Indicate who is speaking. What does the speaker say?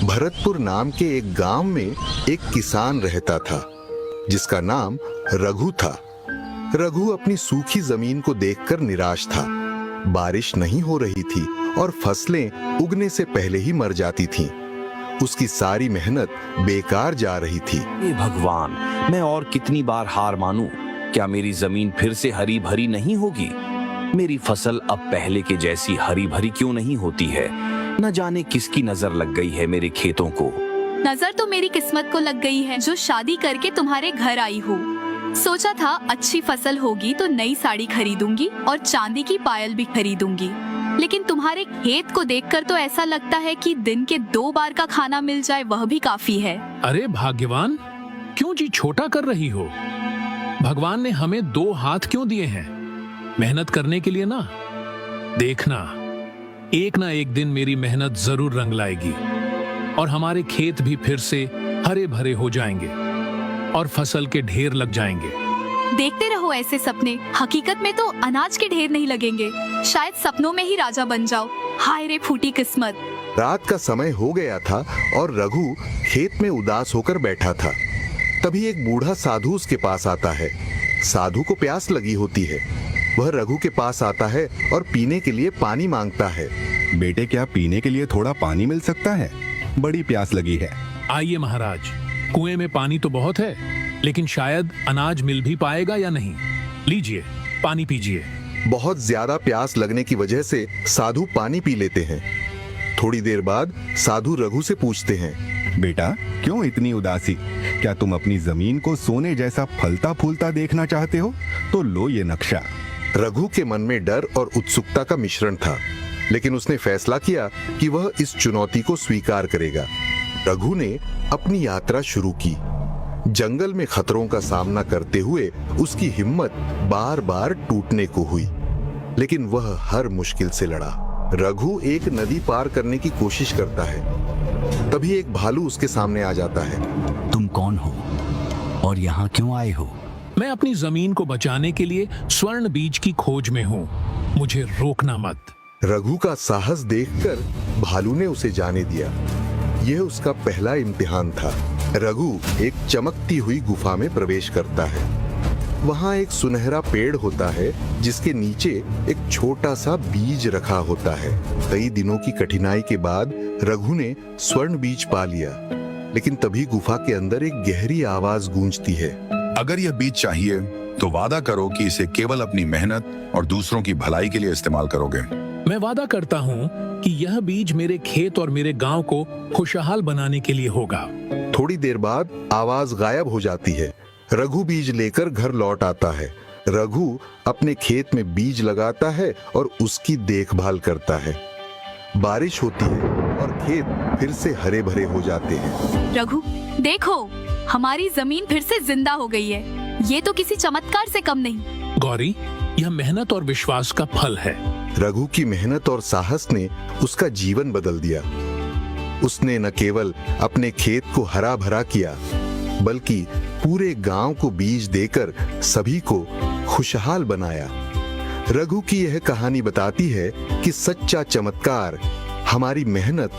Speaker 1: भरतपुर नाम के एक गांव में एक किसान रहता था जिसका नाम रघु था। रघु अपनी सूखी जमीन को देखकर निराश था। बारिश नहीं हो रही थी और फसलें उगने से पहले ही मर जाती थीं। उसकी सारी मेहनत बेकार जा रही थी।
Speaker 2: हे भगवान, मैं और कितनी बार हार मानूं? क्या मेरी जमीन फिर से हरी भरी नहीं होगी? मेरी फसल अब पहले के जैसी हरी भरी क्यों नहीं होती है? न जाने किसकी नजर लग गई है मेरे खेतों को।
Speaker 3: नजर तो मेरी किस्मत को लग गई है जो शादी करके तुम्हारे घर आई हो। सोचा था अच्छी फसल होगी तो नई साड़ी खरीदूंगी और चांदी की पायल भी खरीदूंगी, लेकिन तुम्हारे खेत को देखकर तो ऐसा लगता है कि दिन के 2 बार का खाना मिल जाए वह भी काफी है।
Speaker 4: अरे भाग्यवान, क्यों जी छोटा कर रही हो? भगवान ने हमें 2 हाथ क्यों दिए हैं? मेहनत करने के लिए ना। देखना, एक ना एक दिन मेरी मेहनत जरूर रंग लाएगी और हमारे खेत भी फिर से हरे भरे हो जाएंगे और फसल के ढेर लग जाएंगे।
Speaker 3: देखते रहो ऐसे सपने, हकीकत में तो अनाज के ढेर नहीं लगेंगे। शायद सपनों में ही राजा बन जाओ। हाय रे फूटी किस्मत।
Speaker 1: रात का समय हो गया था और रघु खेत में उदास होकर बैठा था। तभी एक बूढ़ा साधु उसके पास आता है। साधु को प्यास लगी होती है। वह रघु के पास आता है और पीने के लिए पानी मांगता है।
Speaker 5: बेटे, क्या पीने के लिए थोड़ा पानी मिल सकता है? बड़ी प्यास लगी है।
Speaker 4: आइए महाराज, कुएं में पानी तो बहुत है, लेकिन शायद अनाज मिल भी पाएगा या नहीं। लीजिए, पानी पीजिए।
Speaker 1: बहुत ज्यादा प्यास लगने की वजह से साधु पानी पी लेते हैं। थोड़ी देर बाद साधु रघु से पूछते हैं,
Speaker 5: बेटा, क्यों इतनी उदासी? क्या तुम अपनी जमीन को सोने जैसा फलता फूलता देखना चाहते हो? तो लो ये नक्शा।
Speaker 1: रघु के मन में डर और उत्सुकता का मिश्रण था, लेकिन उसने फैसला किया कि वह इस चुनौती को स्वीकार करेगा। रघु ने अपनी यात्रा शुरू की। जंगल में खतरों का सामना करते हुए उसकी हिम्मत बार बार टूटने को हुई, लेकिन वह हर मुश्किल से लड़ा। रघु एक नदी पार करने की कोशिश करता है। तभी एक भालू उसके सामने आ जाता है।
Speaker 6: तुम कौन हो और यहाँ क्यों आए हो?
Speaker 4: मैं अपनी जमीन को बचाने के लिए स्वर्ण बीज की खोज में हूँ। मुझे रोकना मत।
Speaker 1: रघु का साहस देखकर भालू ने उसे जाने दिया। यह उसका पहला इम्तिहान था। रघु एक चमकती हुई गुफा में प्रवेश करता है। वहां एक सुनहरा पेड़ होता है जिसके नीचे एक छोटा सा बीज रखा होता है। कई दिनों की कठिनाई के बाद रघु ने स्वर्ण बीज पा लिया, लेकिन तभी गुफा के अंदर एक गहरी आवाज गूंजती है।
Speaker 7: अगर यह बीज चाहिए तो वादा करो कि इसे केवल अपनी मेहनत और दूसरों की भलाई के लिए इस्तेमाल करोगे।
Speaker 4: मैं वादा करता हूँ कि यह बीज मेरे खेत और मेरे गांव को खुशहाल बनाने के लिए होगा।
Speaker 1: थोड़ी देर बाद आवाज गायब हो जाती है। रघु बीज लेकर घर लौट आता है। रघु अपने खेत में बीज लगाता है और उसकी देखभाल करता है। बारिश होती है और खेत फिर से हरे भरे हो जाते हैं।
Speaker 3: रघु, देखो, हमारी जमीन फिर से जिंदा हो गई है। ये तो किसी चमत्कार से कम नहीं।
Speaker 4: गौरी, यह मेहनत और विश्वास का फल है।
Speaker 1: रघु की मेहनत और साहस ने उसका जीवन बदल दिया। उसने न केवल अपने खेत को हरा भरा किया, बल्कि पूरे गांव को बीज देकर सभी को खुशहाल बनाया। रघु की यह कहानी बताती है कि सच्चा चमत्कार हमारी मेहनत